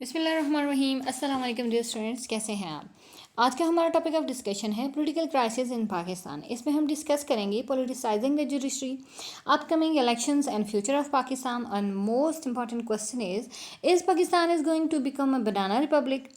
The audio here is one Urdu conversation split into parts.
بسم اللہ الرحمن الرحیم. السلام علیکم ڈیئر اسٹوڈنٹس، کیسے ہیں آپ؟ آج کا ہمارا ٹاپک آف ڈسکشن ہے پولیٹیکل کرائسس ان پاکستان. اس میں ہم ڈسکس کریں گے politicising the judiciary, upcoming elections and future of Pakistan. And most important question is Pakistan is going to become a banana republic.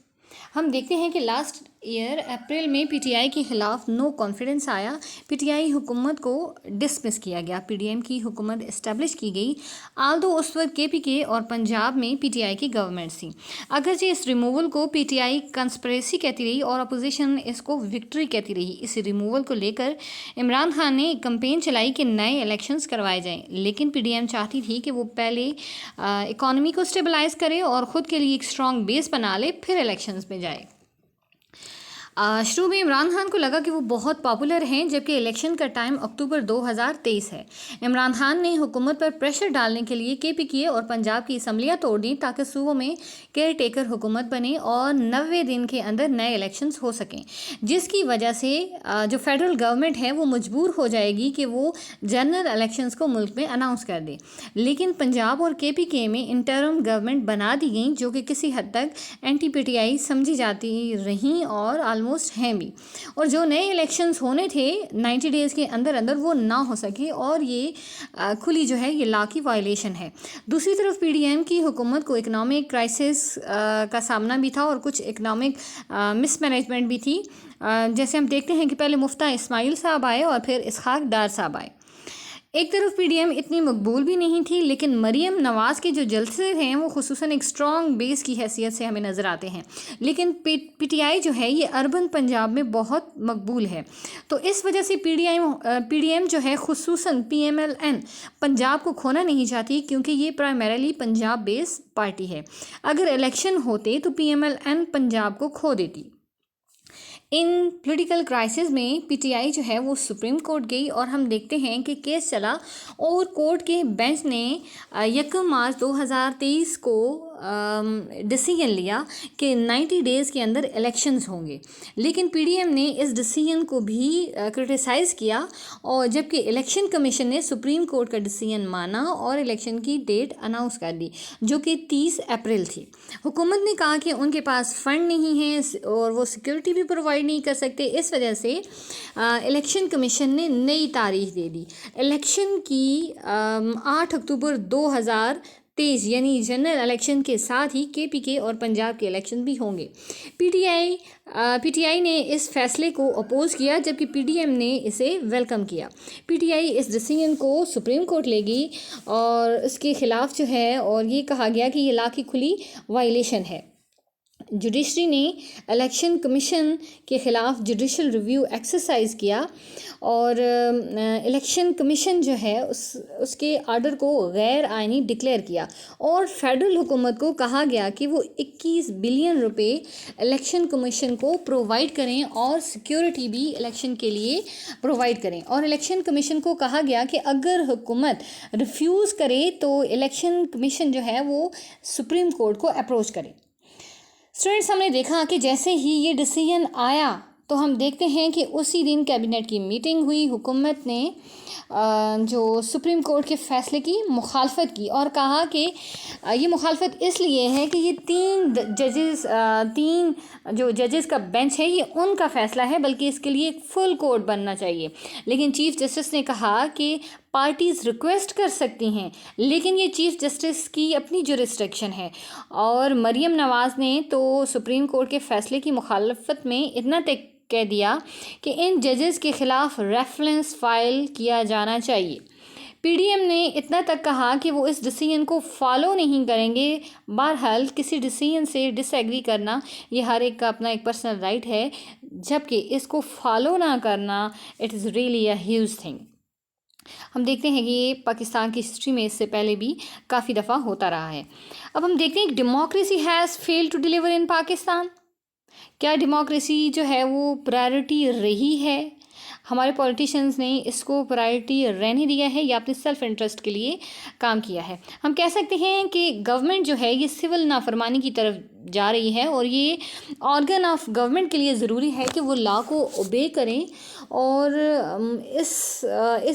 ہم دیکھتے ہیں کہ لاسٹ ایئر اپریل میں پی ٹی آئی کے خلاف نو کانفیڈنس آیا. پی ٹی آئی حکومت کو ڈسمس کیا گیا، پی ڈی ایم کی حکومت اسٹیبلش کی گئی. آلدو اس وقت کے پی کے اور پنجاب میں پی ٹی آئی کی گورنمنٹ تھی. اگرچہ اس ریموول کو پی ٹی آئی کنسپریسی کہتی رہی اور اپوزیشن اس کو وکٹری کہتی رہی. اس ریموول کو لے کر عمران خان نے کمپین چلائی کہ نئے الیکشنز کروائے جائیں، لیکن پی ڈی ایم چاہتی تھی کہ وہ پہلے اکانومی کو اسٹیبلائز کرے اور خود کے لیے ایک اسٹرانگ بیس بنا لے، پھر الیکشنز میں جائے. شروع میں عمران خان کو لگا کہ وہ بہت پاپولر ہیں، جبکہ الیکشن کا ٹائم اکتوبر 2023 ہے. عمران خان نے حکومت پر پریشر ڈالنے کے لیے کے پی کے اور پنجاب کی اسمبلیاں توڑ دیں تاکہ صوبوں میں کیئر ٹیکر حکومت بنے اور 90 دن کے اندر نئے الیکشنز ہو سکیں، جس کی وجہ سے جو فیڈرل گورنمنٹ ہے وہ مجبور ہو جائے گی کہ وہ جنرل الیکشنز کو ملک میں اناؤنس کر دے. لیکن پنجاب اور کے پی کے میں انٹرم گورنمنٹ بنا دی گئیں جو کہ کسی حد تک اینٹی پی ٹی آئی سمجھی جاتی رہیں اور آلموسٹ ہیں بھی، اور جو نئے الیکشنز ہونے تھے 90 ڈیز کے اندر وہ نہ ہو سکے، اور یہ کھلی جو ہے یہ لا کی وائلیشن ہے. دوسری طرف پی ڈی ایم کی حکومت کو اکنامک کرائسس کا سامنا بھی تھا اور کچھ اکنامک مس مینجمنٹ بھی تھی. جیسے ہم دیکھتے ہیں کہ پہلے مفتیٰ اسماعیل صاحب آئے اور پھر اسحاق ڈار صاحب آئے. ایک طرف پی ڈی ایم اتنی مقبول بھی نہیں تھی، لیکن مریم نواز کے جو جلسے ہیں وہ خصوصاً ایک اسٹرانگ بیس کی حیثیت سے ہمیں نظر آتے ہیں. لیکن پی ٹی آئی جو ہے یہ اربن پنجاب میں بہت مقبول ہے، تو اس وجہ سے پی ڈی ایم جو ہے خصوصاً P M L N Punjab کو کھونا نہیں چاہتی، کیونکہ یہ پرائمریلی پنجاب بیس پارٹی ہے. اگر الیکشن ہوتے تو P M L N Punjab کو کھو دیتی. ان پولیٹیکل کرائسس میں پی ٹی آئی جو ہے وہ سپریم کورٹ گئی اور ہم دیکھتے ہیں کہ کیس چلا اور کورٹ کے بینچ نے 1 مارچ 2023 کو ڈیسیژن لیا کہ 90 ڈیز کے اندر الیکشنز ہوں گے. لیکن پی ڈی ایم نے اس ڈیسیژن کو بھی کرٹیسائز کیا، اور جبکہ الیکشن کمیشن نے سپریم کورٹ کا ڈیسیژن مانا اور الیکشن کی ڈیٹ اناؤنس کر دی جو کہ 30 اپریل تھی. حکومت نے کہا کہ ان کے پاس فنڈ نہیں ہے اور وہ سیکیورٹی بھی پرووائڈ نہیں کر سکتے، اس وجہ سے الیکشن کمیشن نے نئی تاریخ دے دی. الیکشن کی 8 اکتوبر 2023 یعنی جنرل الیکشن کے ساتھ ہی کے پی کے اور پنجاب کے الیکشن بھی ہوں گے. پی ٹی آئی نے اس فیصلے کو اپوز کیا، جبکہ پی ڈی ایم نے اسے ویلکم کیا. پی ٹی آئی اس ڈیسیژن کو سپریم کورٹ لے گئی اور اس کے خلاف جو ہے اور یہ کہا گیا کہ یہ لا کی کھلی وائلیشن ہے. جوڈیشری نے الیکشن کمیشن کے خلاف جوڈیشل ریویو ایکسرسائز کیا اور الیکشن کمیشن جو ہے اس کے آرڈر کو غیر آئینی ڈکلیئر کیا، اور فیڈرل حکومت کو کہا گیا کہ وہ 21 بلین روپے الیکشن کمیشن کو پرووائڈ کریں اور سیکیورٹی بھی الیکشن کے لیے پرووائڈ کریں. اور الیکشن کمیشن کو کہا گیا کہ اگر حکومت ریفیوز کرے تو الیکشن کمیشن جو ہے وہ سپریم کورٹ کو اپروچ کرے. اسٹوڈنٹس، ہم نے دیکھا کہ جیسے ہی یہ ڈیسیژن آیا تو ہم دیکھتے ہیں کہ اسی دن کیبنٹ کی میٹنگ ہوئی. حکومت نے جو سپریم کورٹ کے فیصلے کی مخالفت کی اور کہا کہ یہ مخالفت اس لیے ہے کہ یہ تین جو ججز کا بینچ ہے یہ ان کا فیصلہ ہے، بلکہ اس کے لیے ایک فل کورٹ بننا چاہیے. لیکن چیف جسٹس نے کہا کہ پارٹیز ریکویسٹ کر سکتی ہیں، لیکن یہ چیف جسٹس کی اپنی جورسڈکشن ہے. اور مریم نواز نے تو سپریم کورٹ کے فیصلے کی مخالفت میں اتنا تک کہہ دیا کہ ان ججز کے خلاف ریفرنس فائل کیا جانا چاہیے. پی ڈی ایم نے اتنا تک کہا کہ وہ اس ڈیسیژن کو فالو نہیں کریں گے. بہرحال کسی ڈیسیژن سے ڈس ایگری کرنا یہ ہر ایک کا اپنا ایک پرسنل رائٹ ہے، جبکہ اس کو فالو نہ کرنا it is really a huge thing. ہم دیکھتے ہیں کہ یہ پاکستان کی ہسٹری میں اس سے پہلے بھی کافی دفعہ ہوتا رہا ہے. اب ہم دیکھتے ہیں کہ democracy has fail to deliver in Pakistan. کیا ڈیموکریسی جو ہے وہ پرائرٹی رہی ہے؟ ہمارے پولیٹیشنز نے اس کو پرائرٹی رہنے دیا ہے یا اپنے سیلف انٹرسٹ کے لیے کام کیا ہے؟ ہم کہہ سکتے ہیں کہ گورنمنٹ جو ہے یہ سول نافرمانی کی طرف جا رہی ہے، اور یہ آرگن آف گورنمنٹ کے لیے ضروری ہے کہ وہ لا کو اوبے کریں، اور اس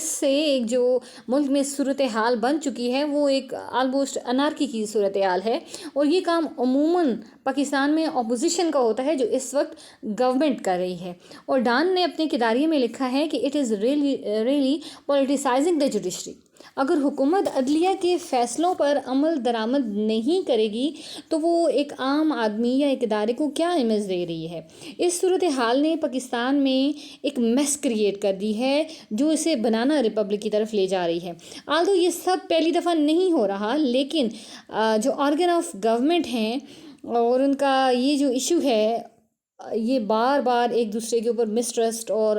سے ایک جو ملک میں صورتحال بن چکی ہے وہ ایک آلموسٹ انارکی کی صورتحال ہے، اور یہ کام عموماً پاکستان میں اپوزیشن کا ہوتا ہے جو اس وقت گورنمنٹ کر رہی ہے۔ اور ڈان نے اپنے کداریے میں لکھا ہے کہ it is really politicising the judiciary. اگر حکومت عدلیہ کے فیصلوں پر عمل درآمد نہیں کرے گی تو وہ ایک عام آدمی یا ایک ادارے کو کیا امیج دے رہی ہے؟ اس صورتحال نے پاکستان میں ایک میس کریٹ کر دی ہے جو اسے بنانا ریپبلک کی طرف لے جا رہی ہے۔ آلدو یہ سب پہلی دفعہ نہیں ہو رہا، لیکن جو آرگن آف گورنمنٹ ہیں اور ان کا یہ جو ایشو ہے، یہ بار بار ایک دوسرے کے اوپر مسٹرسٹ اور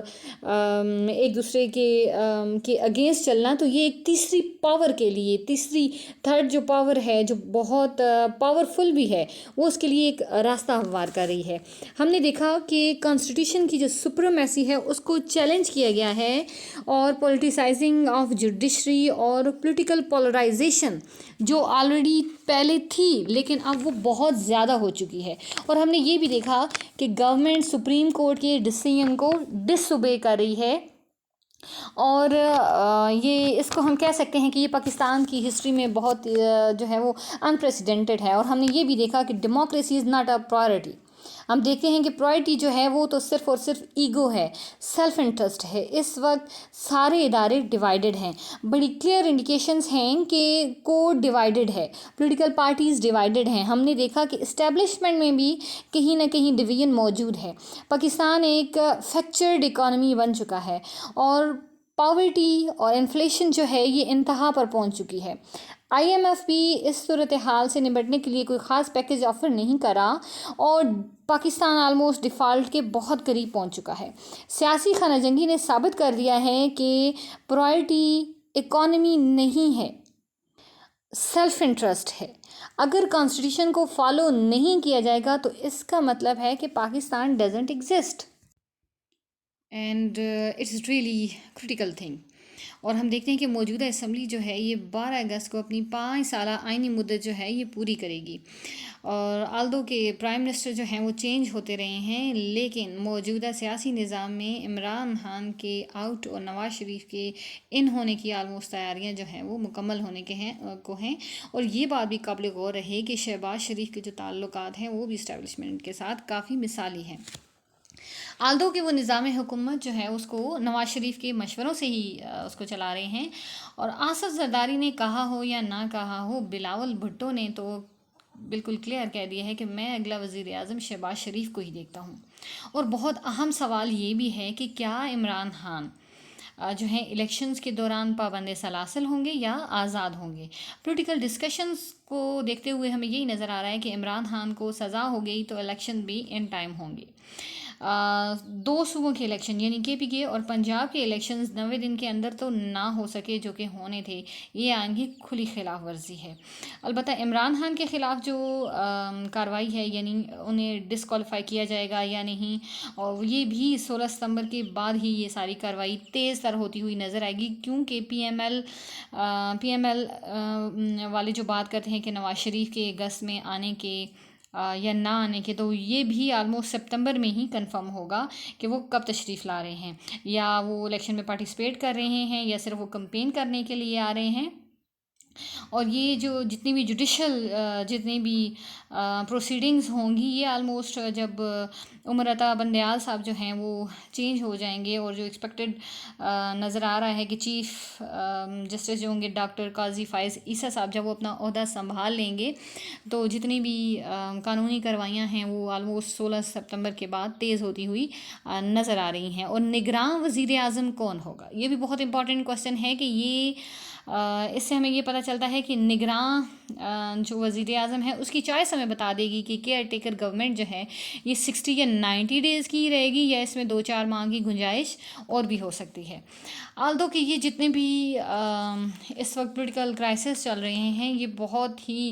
ایک دوسرے کے اگینسٹ چلنا، تو یہ ایک تیسری پاور کے لیے، تیسری تھرڈ جو پاور ہے جو بہت پاورفل بھی ہے، وہ اس کے لیے ایک راستہ ہموار کر رہی ہے۔ ہم نے دیکھا کہ کانسٹیٹیوشن کی جو سپریمیسی ہے اس کو چیلنج کیا گیا ہے، اور پولیٹیسائزنگ آف جوڈیشری اور پولیٹیکل پولرائزیشن جو آلریڈی پہلے تھی لیکن اب وہ بہت زیادہ ہو چکی ہے، اور ہم نے یہ بھی دیکھا کہ گورنمنٹ سپریم کورٹ کے ڈیسیژن کو ڈس اوبے کر رہی ہے، اور یہ اس کو ہم کہہ سکتے ہیں کہ یہ پاکستان کی ہسٹری میں بہت جو ہے وہ انپریسیڈنٹڈ ہے۔ اور ہم نے یہ بھی دیکھا کہ democracy is not a priority. ہم دیکھتے ہیں کہ پرائرٹی جو ہے وہ تو صرف اور صرف ایگو ہے، سیلف انٹرسٹ ہے۔ اس وقت سارے ادارے ڈیوائیڈڈ ہیں، بڑی کلیئر انڈیکیشنز ہیں کہ کورٹ ڈیوائیڈڈ ہے، پولیٹیکل پارٹیز ڈیوائیڈڈ ہیں۔ ہم نے دیکھا کہ اسٹیبلشمنٹ میں بھی کہیں نہ کہیں ڈویژن موجود ہے۔ پاکستان ایک فریکچرڈ اکانومی بن چکا ہے، اور پاورٹی اور انفلیشن جو ہے یہ انتہا پر پہنچ چکی ہے۔ IMF بھی اس صورتحال سے نمٹنے کے لیے کوئی خاص پیکیج آفر نہیں کرا، اور پاکستان آلموسٹ ڈیفالٹ کے بہت قریب پہنچ چکا ہے۔ سیاسی خانہ جنگی نے ثابت کر دیا ہے کہ پرائرٹی اکانومی نہیں ہے، سیلف انٹرسٹ ہے۔ اگر کانسٹیٹیوشن کو فالو نہیں کیا جائے گا تو اس کا مطلب ہے کہ Pakistan doesn't exist, and it's really critical thing. اور ہم دیکھتے ہیں کہ موجودہ اسمبلی جو ہے یہ 12 اگست کو اپنی 5 سالہ آئینی مدت جو ہے یہ پوری کرے گی، اور آلدو کے پرائم منسٹر جو ہیں وہ چینج ہوتے رہے ہیں، لیکن موجودہ سیاسی نظام میں عمران خان کے آؤٹ اور نواز شریف کے ان ہونے کی آلموسٹ تیاریاں جو ہیں وہ مکمل ہونے کے ہیں، اور یہ بات بھی قابل غور رہے کہ شہباز شریف کے جو تعلقات ہیں وہ بھی اسٹیبلشمنٹ کے ساتھ کافی مثالی ہیں۔ آلدو کہ وہ نظام حکومت جو ہے اس کو نواز شریف کے مشوروں سے ہی اس کو چلا رہے ہیں، اور آصف زرداری نے کہا ہو یا نہ کہا ہو، بلاول بھٹو نے تو بالکل کلیئر کہہ دیا ہے کہ میں اگلا وزیر اعظم شہباز شریف کو ہی دیکھتا ہوں۔ اور بہت اہم سوال یہ بھی ہے کہ کیا عمران خان جو ہیں الیکشنز کے دوران پابند سلاسل ہوں گے یا آزاد ہوں گے؟ پولیٹیکل ڈسکشنز کو دیکھتے ہوئے ہمیں یہی نظر آ رہا ہے کہ عمران خان کو سزا ہو گئی تو الیکشن بھی ان ٹائم ہوں گے۔ 2 صوبوں کے الیکشن یعنی KPK اور پنجاب کے الیکشنز 90 دن کے اندر تو نہ ہو سکے جو کہ ہونے تھے، یہ آئین کی کھلی خلاف ورزی ہے۔ البتہ عمران خان کے خلاف جو کارروائی ہے، یعنی انہیں ڈسکوالیفائی کیا جائے گا یا نہیں، اور یہ بھی 16 ستمبر کے بعد ہی یہ ساری کارروائی تیز تر ہوتی ہوئی نظر آئے گی، کیونکہ پی ایم ایل والے جو بات کرتے ہیں کہ نواز شریف کے اگست میں آنے کے یا نہ آنے کے، تو یہ بھی آلموسٹ سپتمبر میں ہی کنفرم ہوگا کہ وہ کب تشریف لا رہے ہیں، یا وہ الیکشن میں پارٹیسپیٹ کر رہے ہیں یا صرف وہ کمپین کرنے کے لیے آ رہے ہیں۔ اور یہ جو جتنی بھی جتنی بھی پروسیڈنگز ہوں گی، یہ آلموسٹ جب عمر عطا بندیال صاحب جو ہیں وہ چینج ہو جائیں گے، اور جو ایکسپیکٹڈ نظر آ رہا ہے کہ چیف جسٹس جو ہوں گے ڈاکٹر قاضی فائز عیسیٰ صاحب، جب وہ اپنا عہدہ سنبھال لیں گے تو جتنی بھی قانونی کارروائیاں ہیں وہ آلموسٹ 16 ستمبر کے بعد تیز ہوتی ہوئی نظر آ رہی ہیں۔ اور نگراں وزیر اعظم کون ہوگا؟ یہ بھی بہت امپورٹنٹ کوسچن ہے کہ یہ اس سے ہمیں یہ پتہ چلتا ہے کہ نگراں جو وزیر اعظم ہے اس کی چوائس ہمیں بتا دے گی کہ کیئر ٹیکر گورنمنٹ جو ہے یہ 60 یا 90 ڈیز کی رہے گی، یا اس میں 2-4 ماہ کی گنجائش اور بھی ہو سکتی ہے۔ آلدو کہ یہ جتنے بھی اس وقت پولیٹیکل کرائسس چل رہے ہیں یہ بہت ہی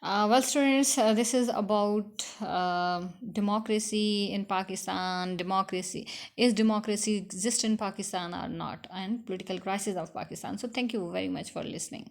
Well, students, this is about democracy in Pakistan. Democracy exist in Pakistan or not, and political crisis of Pakistan. So, thank you very much for listening.